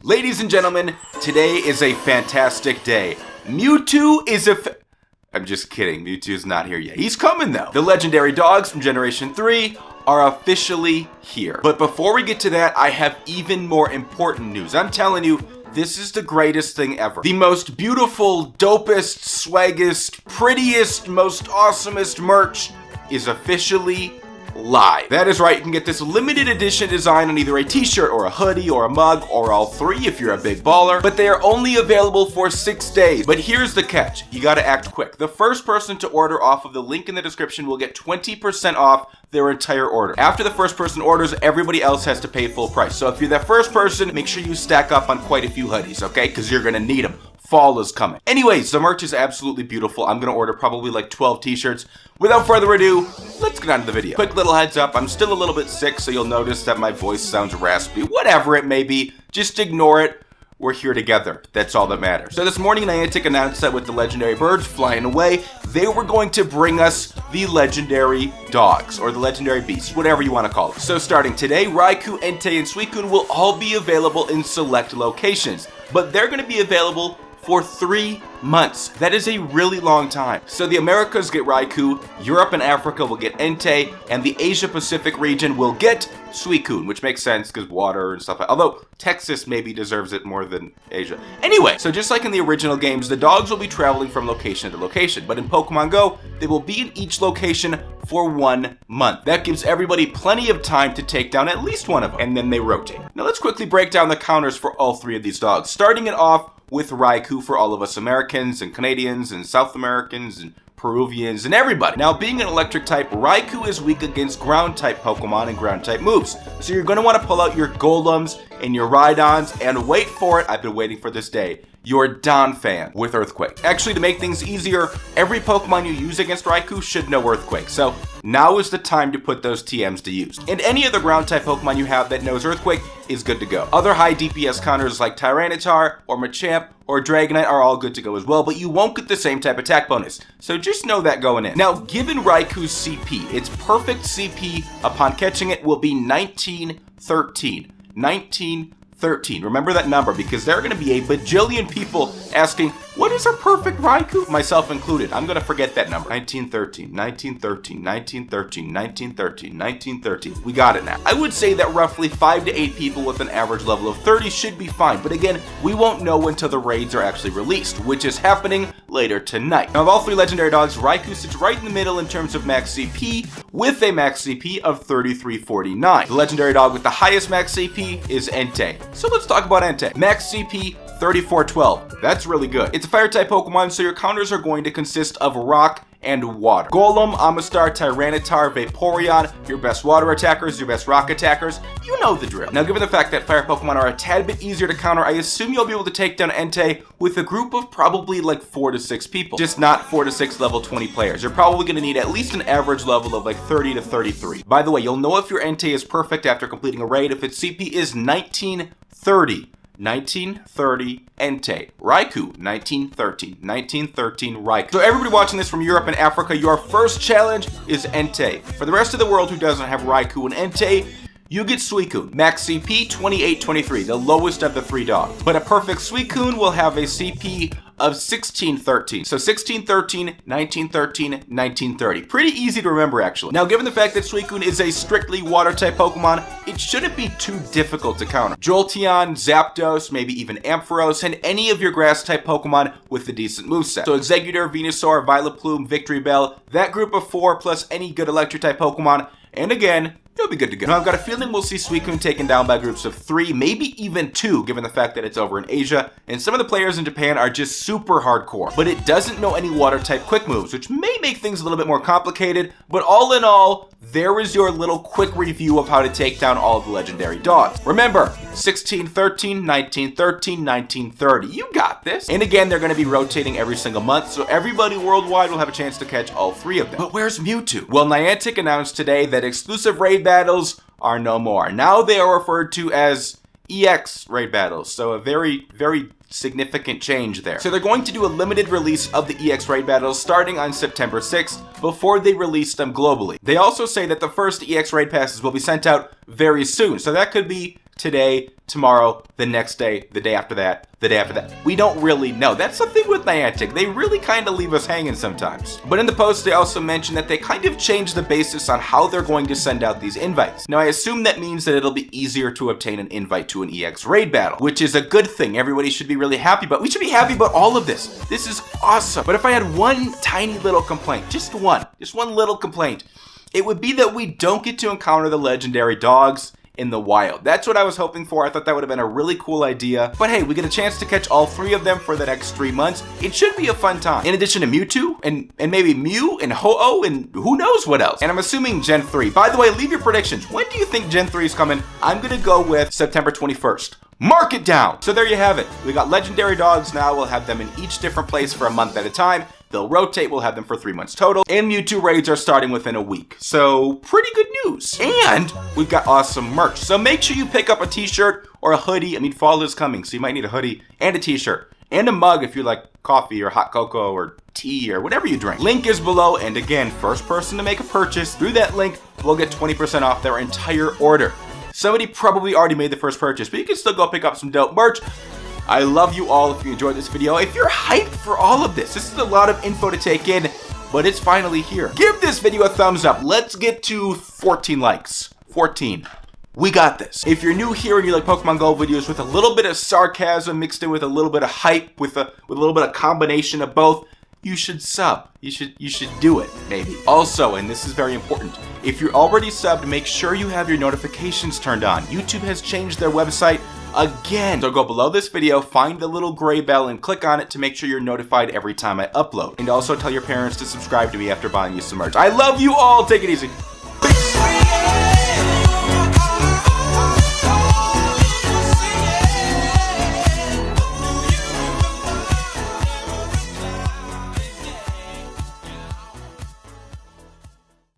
Ladies and gentlemen, today is a fantastic day. Mewtwo is I'm just kidding, Mewtwo's not here yet. He's coming though. The legendary dogs from Generation 3 are officially here. But before we get to that, I have even more important news. I'm telling you, this is the greatest thing ever. The most beautiful, dopest, swaggest, prettiest, most awesomest merch is officially live. That is right, you can get this limited edition design on either a t-shirt or a hoodie or a mug or all three if you're a big baller, but they are only available for 6 days. But here's the catch, you gotta act quick. The first person to order off of the link in the description will get 20% off their entire order. After the first person orders, everybody else has to pay full price. So if you're that first person, make sure you stack up on quite a few hoodies, okay? Because you're gonna need them. Fall is coming. Anyways, the merch is absolutely beautiful. I'm gonna order probably like 12 t-shirts. Without further ado, let's get on to the video. Quick little heads up, I'm still a little bit sick, so you'll notice that my voice sounds raspy. Whatever it may be, just ignore it. We're here together. That's all that matters. So this morning, Niantic announced that with the legendary birds flying away, they were going to bring us the legendary dogs, or the legendary beasts, whatever you want to call it. So starting today, Raikou, Entei, and Suicune will all be available in select locations, but they're going to be available for 3 months. That is a really long time. So the Americas get Raikou, Europe and Africa will get Entei, and the Asia Pacific region will get Suicune, which makes sense because water and stuff. Although Texas maybe deserves it more than Asia. Anyway, so just like in the original games, the dogs will be traveling from location to location, but in Pokemon Go, they will be in each location for 1 month. That gives everybody plenty of time to take down at least one of them, and then they rotate. Now let's quickly break down the counters for all 3 of these dogs, starting it off with Raikou for all of us Americans and Canadians and South Americans and Peruvians and everybody. Now, being an electric type, Raikou is weak against ground type Pokemon and ground type moves. So you're going to want to pull out your Golems and your Rhydons and wait for it. I've been waiting for this day. Your Donphan with Earthquake. Actually, to make things easier, every Pokemon you use against Raikou should know Earthquake. So now is the time to put those TMs to use. And any other ground type Pokemon you have that knows Earthquake is good to go. Other high DPS counters like Tyranitar or Machamp or Dragonite are all good to go as well, but you won't get the same type attack bonus. So just know that going in. Now, given Raikou's CP, its perfect CP upon catching it will be 1913. 1913. Remember that number because there are going to be a bajillion people asking, what is a perfect Raikou? Myself included. I'm going to forget that number. 1913, 1913, 1913, 1913, 1913. We got it now. I would say that roughly 5 to 8 people with an average level of 30 should be fine. But again, we won't know until the raids are actually released, which is happening later tonight. Now, of all 3 legendary dogs, Raikou sits right in the middle in terms of max CP with a max CP of 3349. The legendary dog with the highest max CP is Entei. So let's talk about Entei. Max CP 3412. That's really good. It's a fire type Pokemon, so your counters are going to consist of rock and water. Golem, Amistar, Tyranitar, Vaporeon, your best water attackers, your best rock attackers. You know the drill. Now, given the fact that fire Pokemon are a tad bit easier to counter, I assume you'll be able to take down Entei with a group of probably like 4 to 6 people. Just not 4 to 6 level 20 players. You're probably going to need at least an average level of like 30 to 33. By the way, you'll know if your Entei is perfect after completing a raid if its CP is 1930. 1930 Entei. Raikou, 1913. 1913 Raikou. So everybody watching this from Europe and Africa, your first challenge is Entei. For the rest of the world who doesn't have Raikou and Entei, you get Suicune. Max CP 2823, the lowest of the 3 dogs. But a perfect Suicune will have a CP of 1613. So 1613, 1913, 1930. Pretty easy to remember actually. Now, given the fact that Suicune is a strictly water type Pokemon, it shouldn't be too difficult to counter. Jolteon, Zapdos, maybe even Ampharos, and any of your grass type Pokemon with a decent moveset. So Exeggutor, Venusaur, Vileplume, Victreebel, that group of 4 plus any good electric type Pokemon, and again, you'll be good to go. Now, I've got a feeling we'll see Suicune taken down by groups of 3, maybe even 2, given the fact that it's over in Asia, and some of the players in Japan are just super hardcore. But it doesn't know any water-type quick moves, which may make things a little bit more complicated, but all in all, there is your little quick review of how to take down all of the legendary dogs. Remember, 1613, 1913, 1930. You got this. And again, they're going to be rotating every single month, so everybody worldwide will have a chance to catch all 3 of them. But where's Mewtwo? Well, Niantic announced today that exclusive raid battles are no more. Now they are referred to as EX raid battles, so a very, very significant change there. So they're going to do a limited release of the EX raid battles starting on September 6th before they release them globally. They also say that the first EX raid passes will be sent out very soon, so that could be today, tomorrow, the next day, the day after that, the day after that. We don't really know. That's the thing with Niantic. They really kind of leave us hanging sometimes. But in the post, they also mentioned that they kind of changed the basis on how they're going to send out these invites. Now, I assume that means that it'll be easier to obtain an invite to an EX raid battle, which is a good thing. Everybody should be really happy about. We should be happy about all of this. This is awesome. But if I had one tiny little complaint, just one little complaint, it would be that we don't get to encounter the legendary dogs in the wild. That's what I was hoping for. I thought that would have been a really cool idea. But hey, we get a chance to catch all 3 of them for the next 3 months. It should be a fun time. In addition to Mewtwo and maybe Mew and Ho-Oh and who knows what else. And I'm assuming Gen 3. By the way, leave your predictions. When do you think Gen 3 is coming? I'm gonna go with September 21st. Mark it down. So there you have it. We got legendary dogs now. We'll have them in each different place for a month at a time. They'll rotate, we'll have them for 3 months total, and Mewtwo raids are starting within a week. So, pretty good news. And we've got awesome merch. So make sure you pick up a t-shirt or a hoodie. I mean, fall is coming, so you might need a hoodie and a t-shirt. And a mug if you like coffee or hot cocoa or tea or whatever you drink. Link is below, and again, first person to make a purchase through that link will get 20% off their entire order. Somebody probably already made the first purchase, but you can still go pick up some dope merch. I love you all if you enjoyed this video. If you're hyped for all of this is a lot of info to take in, but it's finally here. Give this video a thumbs up. Let's get to 14 likes. 14. We got this. If you're new here and you like Pokemon Go videos with a little bit of sarcasm mixed in with a little bit of hype, with a little bit of combination of both, you should sub. You should do it, maybe. Also, and this is very important, if you're already subbed, make sure you have your notifications turned on. YouTube has changed their website again. So go below this video, find the little gray bell and click on it to make sure you're notified every time I upload. And also tell your parents to subscribe to me after buying you some merch. I love you all. Take it easy.